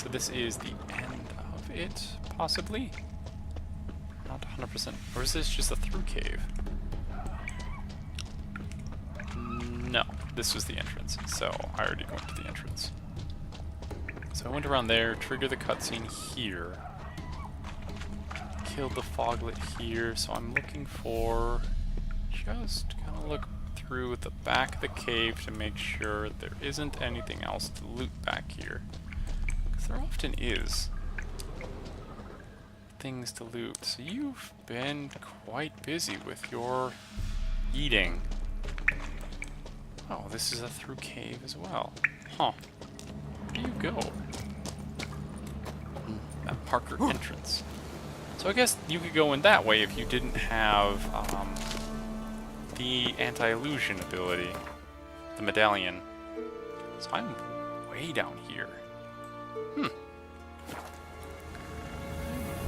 So this is the end of it, possibly? Not 100%. Or is this just a through cave? No, this was the entrance, so I already went to the entrance. So I went around there, triggered the cutscene here, killed the foglet here, so I'm looking for... just kind of look through the back of the cave to make sure there isn't anything else to loot back here. Because there often is things to loot. So you've been quite busy with your eating. Oh, this is a through cave as well. Huh. Where do you go? That Parker entrance. So I guess you could go in that way if you didn't have the anti-illusion ability, the medallion. So I'm way down here. I'm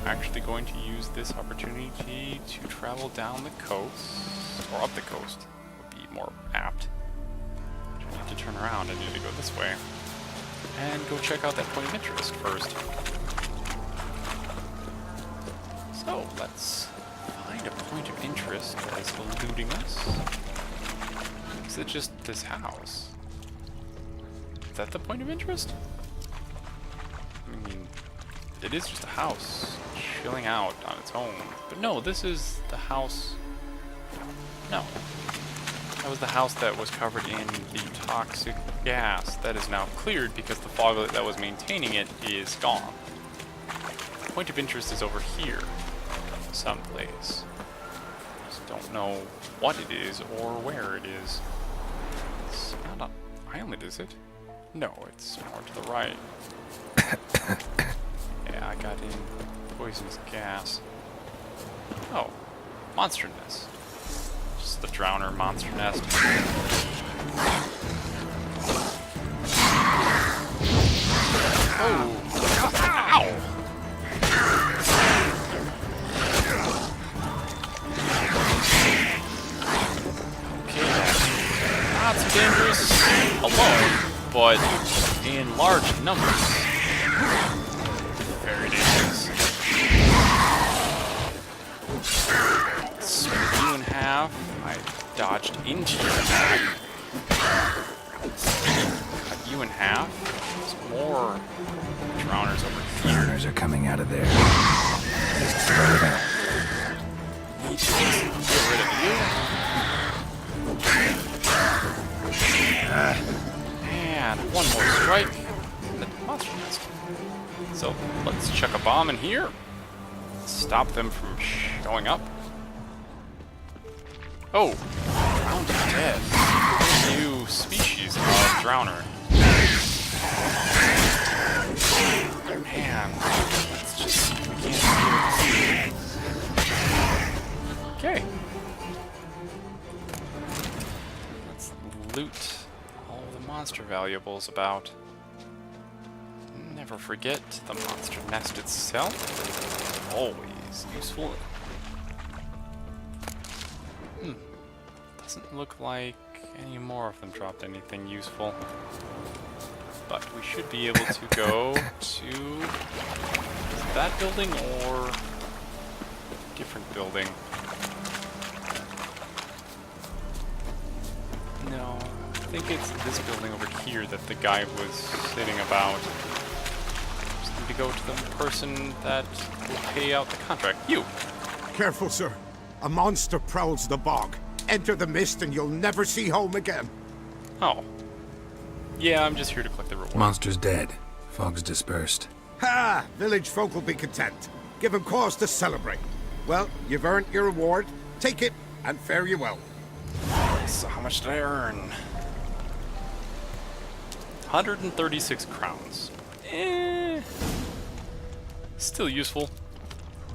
actually going to use this opportunity to travel down the coast, or up the coast, would be more apt. I need to turn around, I need to go this way. And go check out that point of interest first. So, let's find a point of interest that is eluding us. Is it just this house? Is that the point of interest? I mean, it is just a house chilling out on its own. But no, this is the house... No. That was the house that was covered in the toxic gas that is now cleared because the foglet that was maintaining it is gone. The point of interest is over here, someplace. Just don't know what it is or where it is. It's not an island, is it? No, it's more to the right. Yeah, I got in poisonous gas. Oh, monster nest. Just the drowner monster nest. Oh! Ow! Okay, not so dangerous alone, but in large numbers. Very dangerous. Split you in half. I dodged into you in half. Cut you in half. There's more drowners over here. Drowners are coming out of there. Just throw them. Need to get rid of you. And one more strike. And the monster nest. So let's chuck a bomb in here. Stop them from showing up. Oh, drowned to death. New species of drowner. Man, let's just see if we can't do it. Okay. Let's loot all the monster valuables about. Never forget the monster nest itself. Always useful. Doesn't look like any more of them dropped anything useful. But we should be able to go to that building or a different building. No, I think it's this building over here that the guy was sitting about. Just need to go to the person that will pay out the contract. You! Careful, sir. A monster prowls the bog. Enter the mist and you'll never see home again. Oh. Yeah, I'm just here to collect the reward. Monster's dead. Fog's dispersed. Ha! Village folk will be content. Give them cause to celebrate. Well, you've earned your reward. Take it and fare you well. So how much did I earn? 136 crowns. Still useful,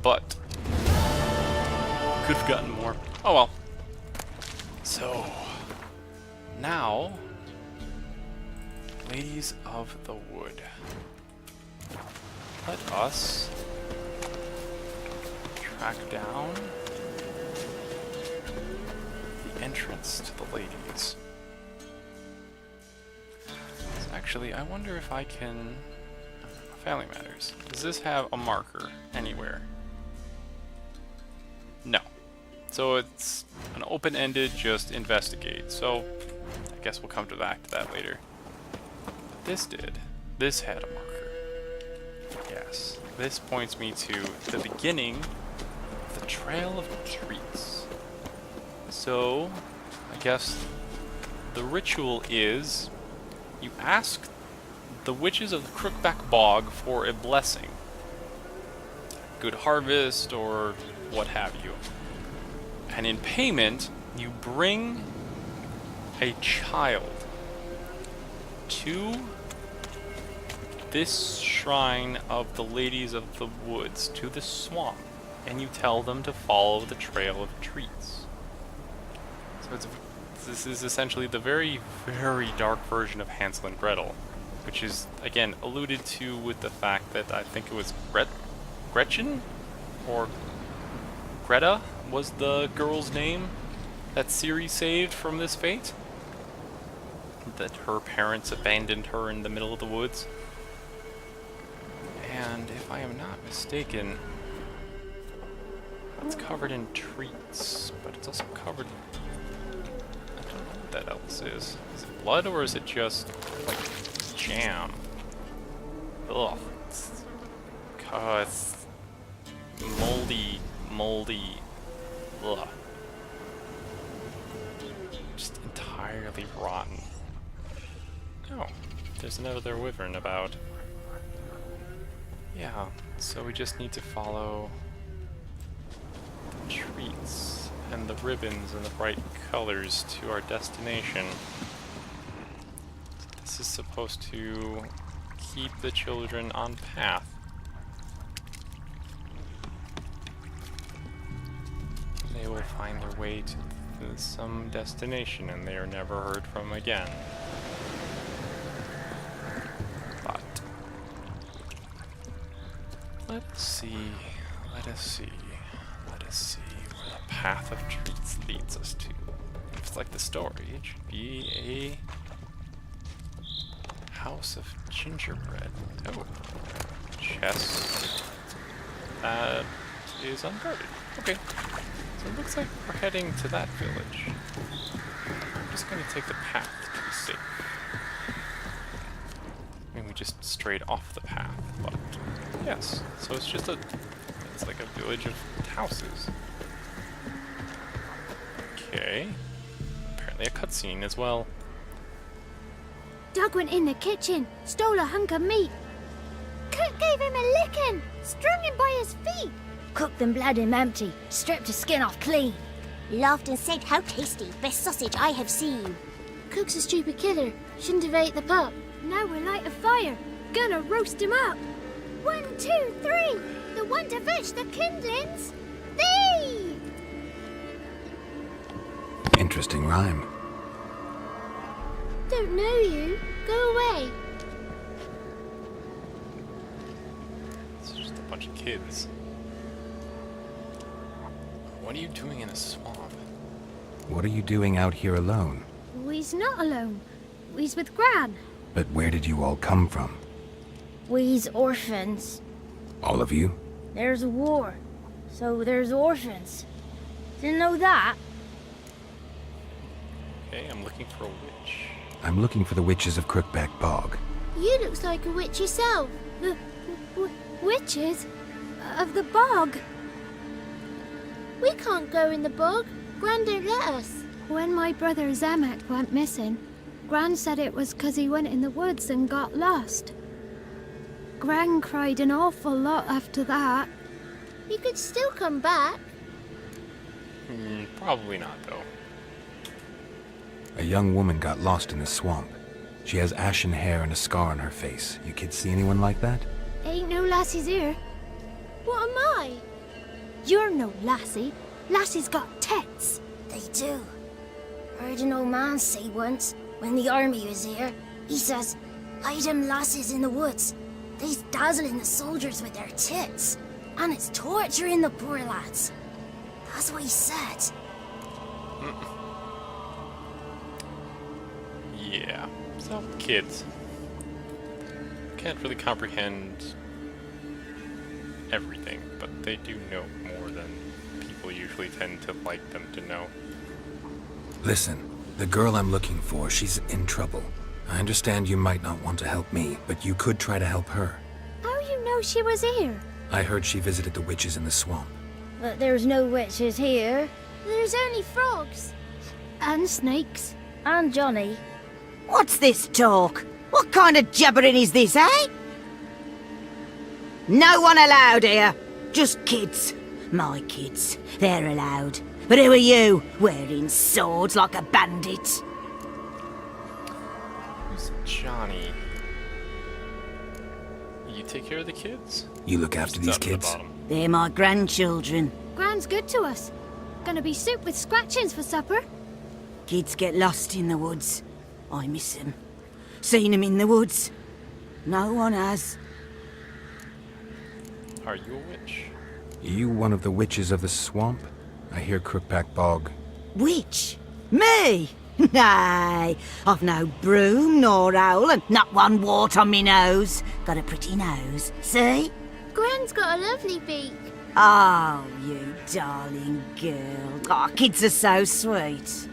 but could have gotten more. Oh well. So, now, Ladies of the Wood, let us track down the entrance to the ladies. So actually, I wonder if I can family matters. Does this have a marker anywhere? No. So it's an open-ended, just investigate. So I guess we'll come back to that later. But this did. This had a marker. Yes. This points me to the beginning of the Trail of Treats. So I guess the ritual is you ask the witches of the Crookback Bog for a blessing. Good harvest or what have you. And in payment, you bring a child to this shrine of the Ladies of the Woods, to the swamp, and you tell them to follow the Trail of Treats. So this is essentially the very, very dark version of Hansel and Gretel, which is, again, alluded to with the fact that I think it was Gretchen? Or Greta was the girl's name that Ciri saved from this fate? That her parents abandoned her in the middle of the woods. And if I am not mistaken, it's covered in treats, but it's also covered... I don't know what that else is. Is it blood or is it just, like, jam? Ugh. It's moldy. Ugh. Just entirely rotten. Oh, there's another wyvern about. Yeah, so we just need to follow the treats and the ribbons and the bright colors to our destination. This is supposed to keep the children on path. They will find their way to some destination and they are never heard from again. But let us see where the path of treats leads us to. If it's like the story, it should be a house of gingerbread. Oh, chest that is unguarded. Okay. So it looks like we're heading to that village. I'm just going to take the path to be safe. I mean, we just strayed off the path, but yes. So it's just it's like a village of houses. Okay. Apparently a cutscene as well. Doug went in the kitchen, stole a hunk of meat. Cook gave him a licking, strung him by his feet. Cooked and bled him empty, stripped his skin off clean. Laughed and said, "How tasty, best sausage I have seen." Cook's a stupid killer, shouldn't have ate the pup. Now we'll light a fire, gonna roast him up. 1, 2, 3, the one to fetch the kindlings. Thee! Interesting rhyme. Don't know you. Go away. It's just a bunch of kids. What are you doing in a swamp? What are you doing out here alone? We's not alone. We's with Gran. But where did you all come from? We's orphans. All of you? There's a war, so there's orphans. Didn't know that? Okay, I'm looking for a witch. I'm looking for the witches of Crookback Bog. You looks like a witch yourself. The witches of the bog. We can't go in the bog. Gran don't let us. When my brother Zemet went missing, Gran said it was 'cause he went in the woods and got lost. Gran cried an awful lot after that. He could still come back. Probably not, though. A young woman got lost in the swamp. She has ashen hair and a scar on her face. You kids see anyone like that? Ain't no lassies here. What am I? You're no lassie. Lassies got tits. They do. Heard an old man say once, when the army was here, he says, "Hide them lasses in the woods. They's dazzling the soldiers with their tits. And it's torturing the poor lads." That's what he said. Yeah. So, kids. can't really comprehend everything, but they do know more than people usually tend to like them to know. Listen, the girl I'm looking for, she's in trouble. I understand you might not want to help me, but you could try to help her. How you know she was here? I heard she visited the witches in the swamp. But there's no witches here. There's only frogs. And snakes. And Johnny. What's this talk? What kind of jabbering is this, eh? No one allowed here. Just kids. My kids. They're allowed. But who are you, wearing swords like a bandit? Who's Johnny? You take care of the kids? You look after It's these up at the kids? bottom. They're my grandchildren. Gran's good to us. Gonna be soup with scratchings for supper. Kids get lost in the woods. I miss them. Seen them in the woods. No one has. Are you a witch? You one of the witches of the swamp? I hear Crookback Bog. Witch? Me? Nay, I've no broom nor owl and not one wart on me nose. Got a pretty nose, see? Gran's got a lovely beak. Oh, you darling girl. Oh, kids are so sweet. So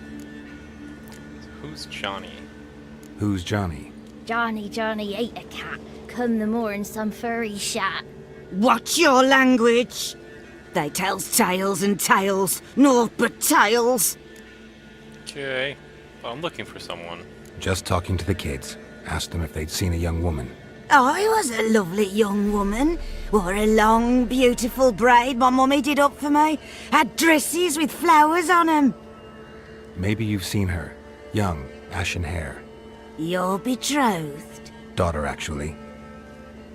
who's Johnny? Who's Johnny? Johnny ate a cat. Come the more in some furry shat. Watch your language. They tells tales and tales, naught but tales. Okay. Well, I'm looking for someone. Just talking to the kids. Asked them if they'd seen a young woman. I was a lovely young woman. Wore a long, beautiful braid my mummy did up for me. Had dresses with flowers on 'em. Maybe you've seen her. Young, ashen hair. You're betrothed? Daughter, actually.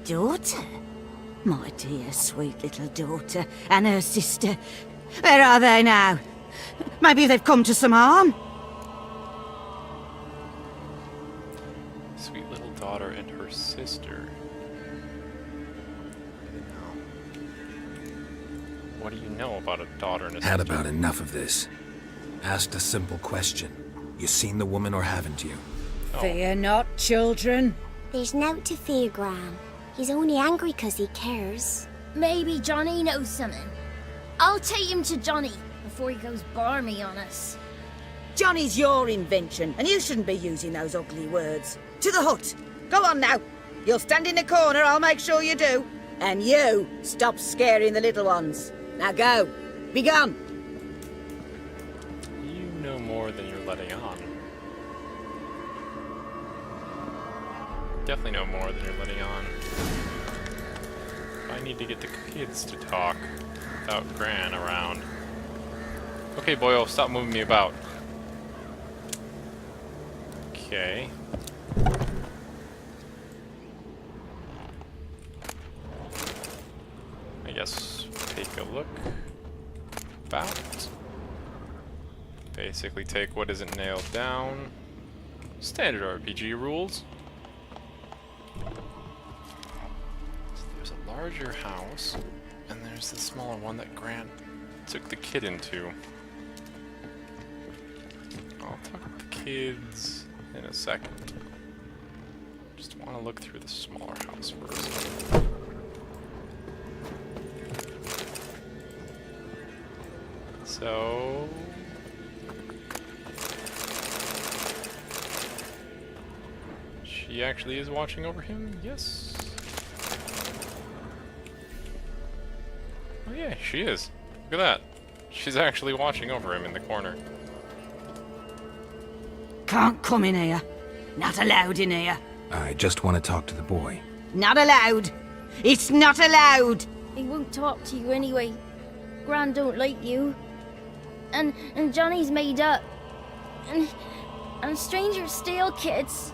Daughter? My dear, sweet little daughter. And her sister. Where are they now? Maybe they've come to some harm? Sweet little daughter and her sister. What do you know about a daughter and a Had sister? about enough of this. Asked a simple question. You seen the woman or haven't you? Oh. Fear not, children. There's nought to fear, Gran. He's only angry 'cause he cares. Maybe Johnny knows something. I'll take him to Johnny before he goes barmy on us. Johnny's your invention, and you shouldn't be using those ugly words. To the hut. Go on now. You'll stand in the corner, I'll make sure you do. And you, stop scaring the little ones. Now go. Be gone. You know more than you're letting on. Definitely know more than you're letting on. I need to get the kids to talk without Gran around. Okay, boyo, stop moving me about. Okay. I guess take a look. About. Basically take what isn't nailed down. Standard RPG rules. So there's a larger house, and there's the smaller one that Grant took the kid into. I'll talk with the kids in a second. Just want to look through the smaller house first. So... she actually is watching over him? Yes. Oh yeah, she is. Look at that. She's actually watching over him in the corner. Can't come in here. Not allowed in here. I just want to talk to the boy. Not allowed. It's not allowed. He won't talk to you anyway. Gran don't like you. And Johnny's made up. And strangers steal kids.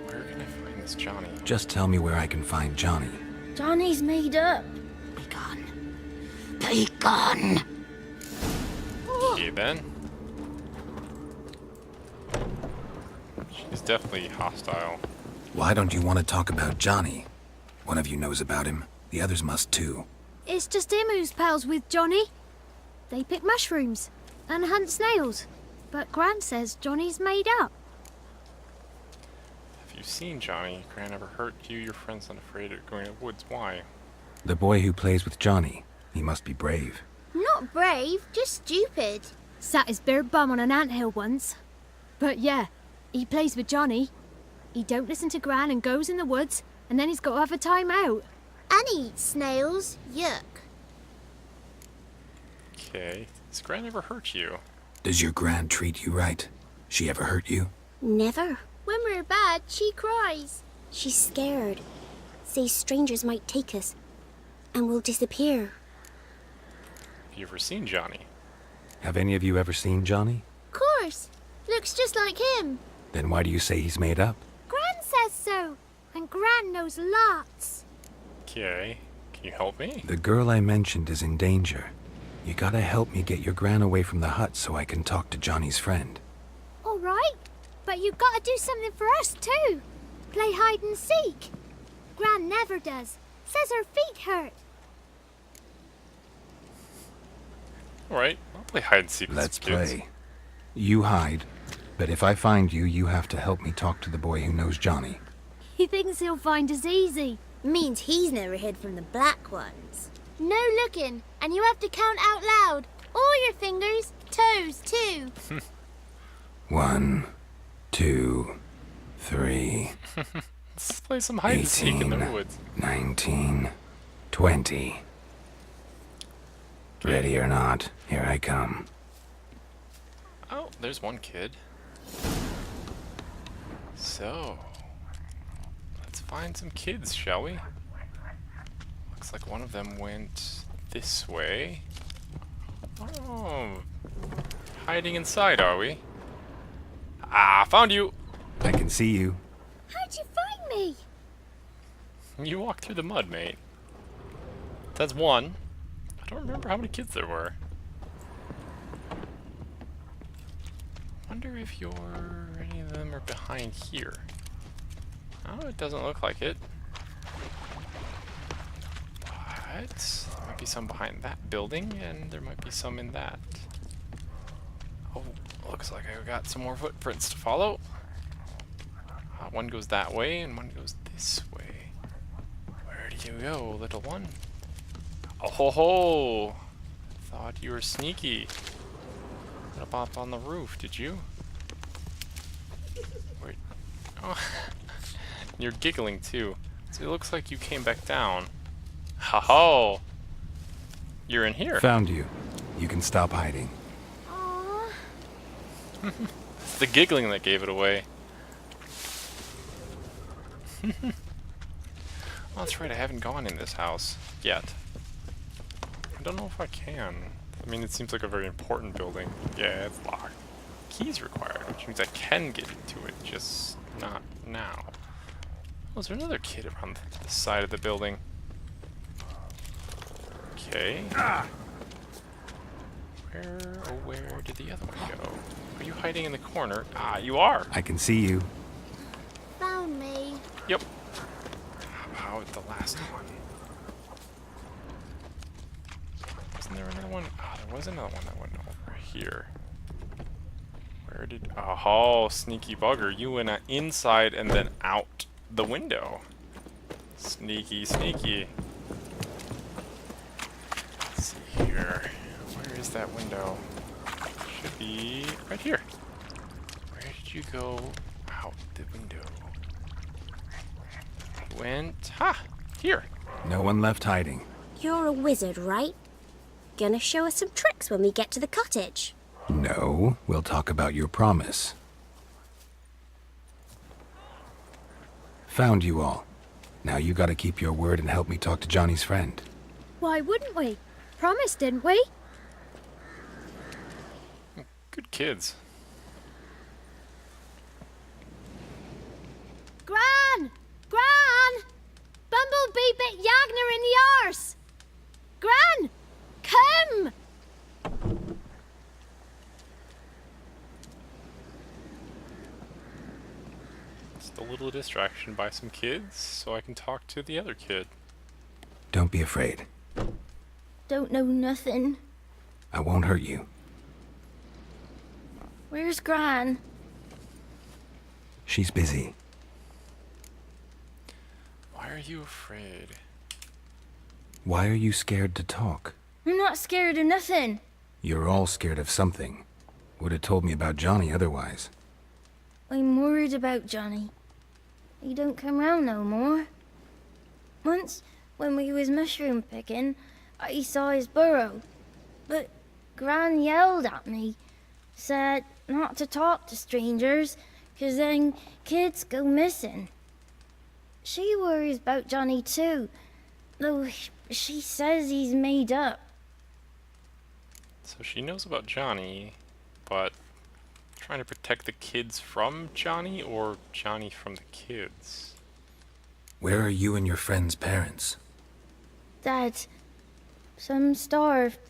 Where can I find this Johnny? Just tell me where I can find Johnny. Johnny's made up. Be gone. Be gone. Okay then. She's definitely hostile. Why don't you want to talk about Johnny? One of you knows about him. The others must too. It's just him who's pals with Johnny. They pick mushrooms and hunt snails. But Gran says Johnny's made up. you've seen Johnny. Gran never hurt you. Your friend's not afraid of going to the woods. Why? The boy who plays with Johnny. He must be brave. Not brave, just stupid. Sat his bare bum on an anthill once. But yeah, he plays with Johnny. He don't listen to Gran and goes in the woods, and then he's got to have a time out. And he eats snails. Yuck. Okay. Has Gran ever hurt you? Does your gran treat you right? She ever hurt you? Never. When we're bad, she cries. She's scared. Says strangers might take us. And we'll disappear. Have you ever seen Johnny? Have any of you ever seen Johnny? Course. Looks just like him. Then why do you say he's made up? Gran says so. And Gran knows lots. Okay. Can you help me? The girl I mentioned is in danger. You gotta help me get your gran away from the hut so I can talk to Johnny's friend. All right. But you gotta do something for us too. Play hide and seek. Gran never does. Says her feet hurt. Alright, I'll play hide and seek with Let's some kids. play. You hide, but if I find you, you have to help me talk to the boy who knows Johnny. He thinks he'll find us easy. Means he's never hid from the black ones. No looking, and you have to count out loud. All your fingers, toes too. 1, 2, 3, Let's play some hide and seek in the 18, woods. 19, 20. Ready or not, here I come. Oh, there's one kid. So, let's find some kids, shall we? Looks like one of them went this way. Oh, hiding inside, are we? Ah, found you! I can see you. How'd you find me? You walked through the mud, mate. That's one. I don't remember how many kids there were. Wonder if any of them are behind here. Oh, it doesn't look like it. But there might be some behind that building, and there might be some in that. Oh, looks like I got some more footprints to follow. One goes that way, and one goes this way. Where do you go, little one? Oh ho ho! Thought you were sneaky. Up on the roof, did you? Wait. Oh. You're giggling too. So it looks like you came back down. Ha ho! You're in here. Found you. You can stop hiding. Aww. It's the giggling that gave it away. Oh, that's right, I haven't gone in this house yet. I don't know if I can. I mean, it seems like a very important building. Yeah, it's locked. Keys required, which means I can get into it, just not now. Oh, is there another kid around the side of the building? Okay. Where did the other one go? Are you hiding in the corner? Ah, you are! I can see you. Found me. Yep. How about the last one? Wasn't there another one? Ah, there was another one that went over here. Where did... Oh, sneaky bugger. You went inside and then out the window. Sneaky, sneaky. Let's see here. Where is that window? Should be right here. Where did you go out the window? Went... Ha! Here. No one left hiding. You're a wizard, right? Gonna show us some tricks when we get to the cottage. No, we'll talk about your promise. Found you all. Now you gotta keep your word and help me talk to Johnny's friend. Why wouldn't we? Promised, didn't we? Good kids. Gran! Gran! Bumblebee bit Yagner in the arse! Gran! Come! Just a little distraction by some kids so I can talk to the other kid. Don't be afraid. Don't know nothing. I won't hurt you. Where's Gran? She's busy. are you afraid? Why are you scared to talk? I'm not scared of nothing. You're all scared of something. Would have told me about Johnny otherwise. I'm worried about Johnny. He don't come round no more. Once, when we was mushroom picking, I saw his burrow. But Gran yelled at me, said not to talk to strangers, 'cause then kids go missing. She worries about Johnny too, though she says he's made up. So she knows about Johnny, but trying to protect the kids from Johnny or Johnny from the kids? Where are you and your friend's parents? Dad, some starved,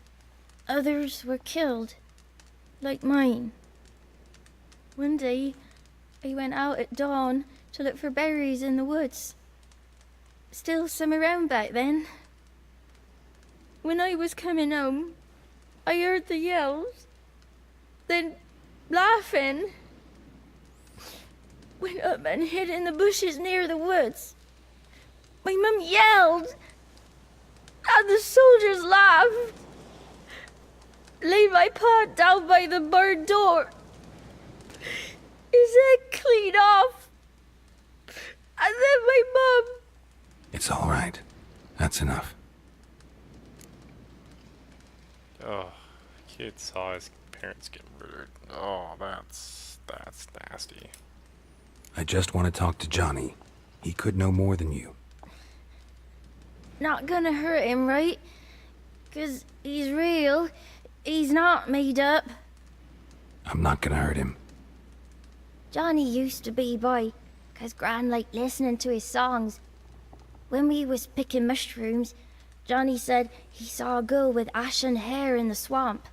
others were killed, like mine. One day, I went out at dawn to look for berries in the woods. Still some around back then. When I was coming home, I heard the yells, then laughing. Went up and hid in the bushes near the woods. My mum yelled, and the soldiers laughed. Laid my pa down by the barn door. His head clean off. And then my mum. It's all right. That's enough. Oh, kid saw his parents get murdered. Oh, that's nasty. I just want to talk to Johnny. He could know more than you. Not gonna hurt him, right? 'Cause he's real. He's not made up. I'm not gonna hurt him. Johnny used to be boy, 'cause Gran liked listening to his songs. When we was picking mushrooms, Johnny said he saw a girl with ashen hair in the swamp.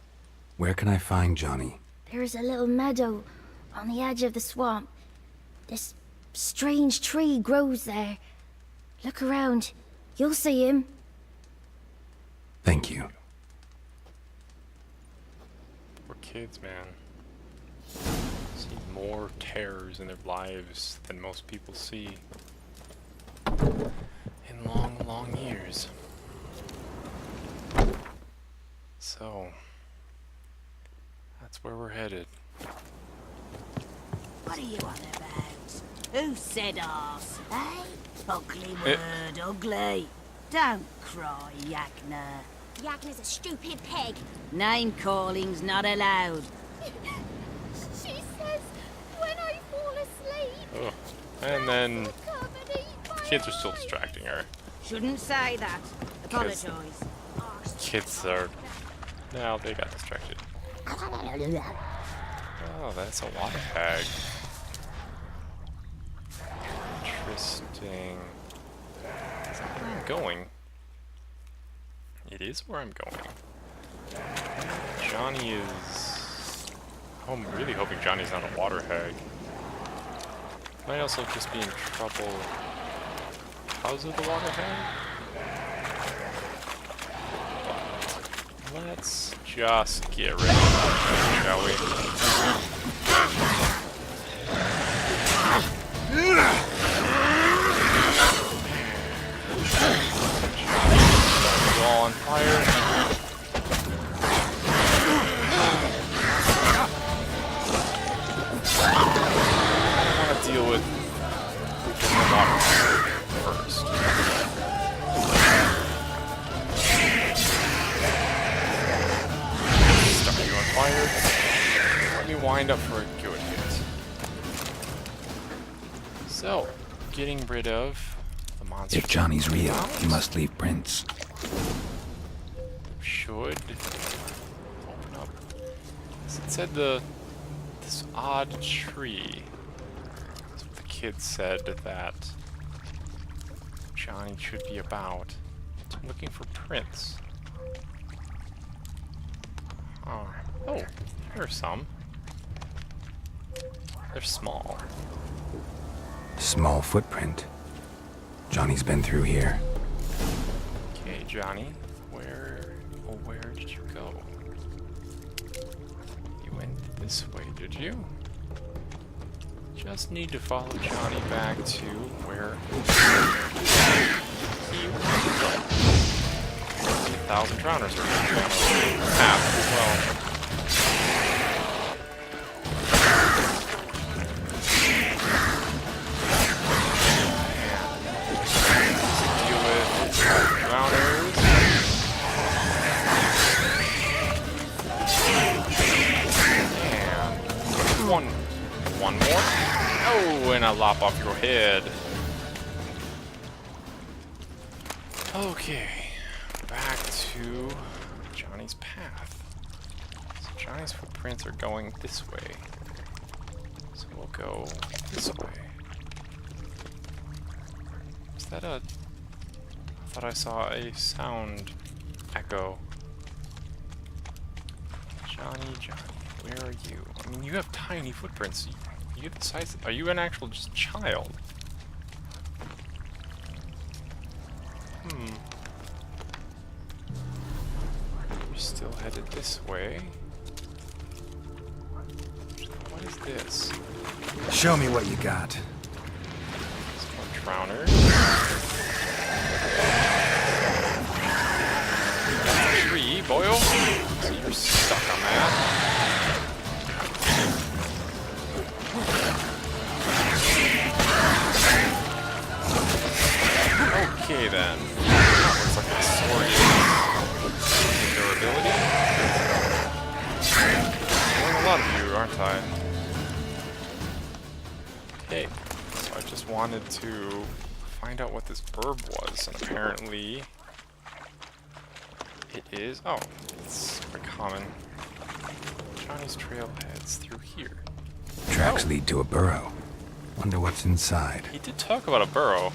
Where can I find Johnny? There's a little meadow on the edge of the swamp. This strange tree grows there. Look around. You'll see him. Thank you. Poor kids, man. See more terrors in their lives than most people see in long, long years. So, that's where we're headed. What are you on about? Who said arse? Eh? Ugly word, ugly. Don't cry, Yakna. Yagna's a stupid pig. Name calling's not allowed. She says when I fall asleep, Oh, and then come and eat my kids are still distracting her. Shouldn't say that. Apologise. Kids are... Now they got distracted. Oh, that's a water hag. Interesting. Is that where I'm going? It is where I'm going. Johnny is... Oh, I'm really hoping Johnny's not a water hag. Might also just be in trouble because of the water hag. Let's just get rid of that, shall we? It's all on fire. I want to deal with the water first. Start you on fire. Let me wind up for a good hit. So, getting rid of the monster. If Johnny's real, he must leave prints. Should open up. It said this odd tree. That's what the kid said that Johnny should be about. So I'm looking for prints. Oh, there are some. They're small. Small footprint. Johnny's been through here. Okay, Johnny, where did you go? You went this way, did you? Just need to follow Johnny back to where 1,000 drowners are going to be on the path as well. Deal with drowners. And one more. Oh, and I lop off your head. Okay, back to Johnny's path. So Johnny's footprints are going this way. So we'll go this way. Is that a... I thought I saw a sound echo. Johnny, where are you? I mean, you have tiny footprints. You the size... Are you an actual just child? You're still headed this way. What is this? Show me what you got. Some more drowners. Tree, Boyle. So you're stuck on that. Okay then. That looks like a sword durability. Knowing a lot of you, aren't I? Okay, so I just wanted to find out what this herb was, and apparently it is. Oh, it's quite common. Johnny's trail heads through here. Tracks lead to a burrow. Wonder what's inside. He did talk about a burrow.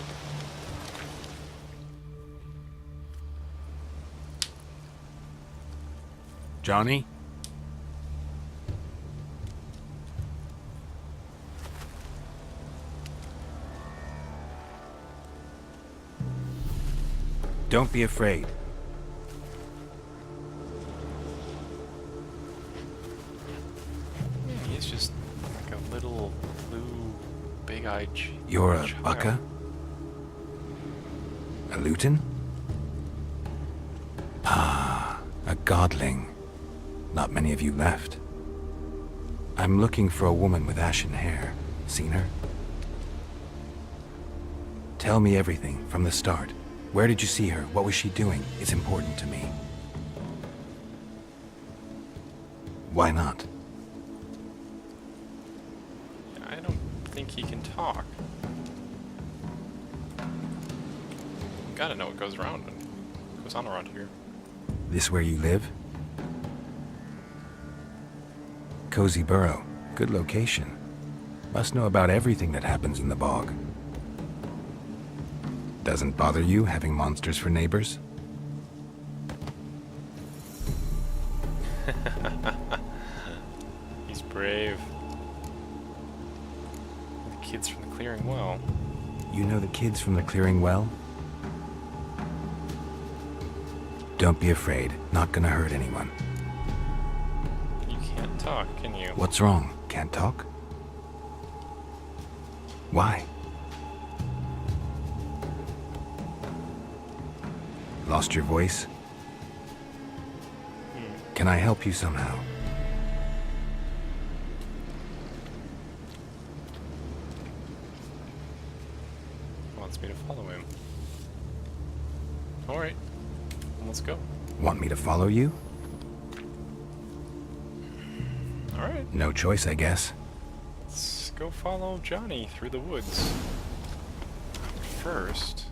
Johnny? Don't be afraid. Yeah, he's just like a little blue, big-eyed You're a child. Bucka? A Luton? Ah, a godling. Not many of you left. I'm looking for a woman with ashen hair. Seen her? Tell me everything from the start. Where did you see her? What was she doing? It's important to me. Why not? I don't think he can talk. You gotta know what goes around and goes on around here. This where you live? Cozy burrow. Good location. Must know about everything that happens in the bog. Doesn't bother you having monsters for neighbors? He's brave. The kids from the clearing well. You know the kids from the clearing well? Don't be afraid. Not gonna hurt anyone. You can't talk, can you? What's wrong? Can't talk? Why? Lost your voice? Can I help you somehow? Wants me to follow him. Alright, let's go. Want me to follow you? Alright, No choice, I guess. let's go follow Johnny through the woods. First,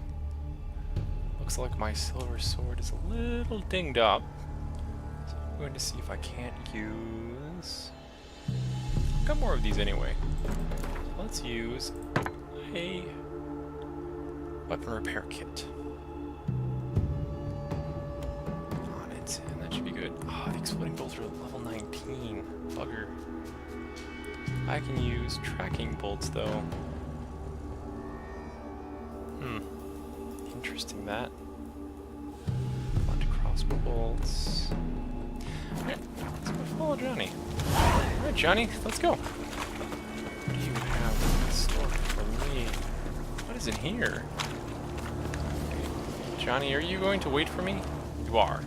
looks like my silver sword is a little dinged up. So I'm going to see if I can't use... I've got more of these anyway. Let's use a weapon repair kit on it, and that should be good. Ah, the exploding bolts are level 19. Bugger. I can use tracking bolts though. Interesting that. Bunch of crossbow bolts. Alright, let's go follow Johnny. Alright, Johnny, let's go. What do you have in store for me? What is in here? Johnny, are you going to wait for me? You are.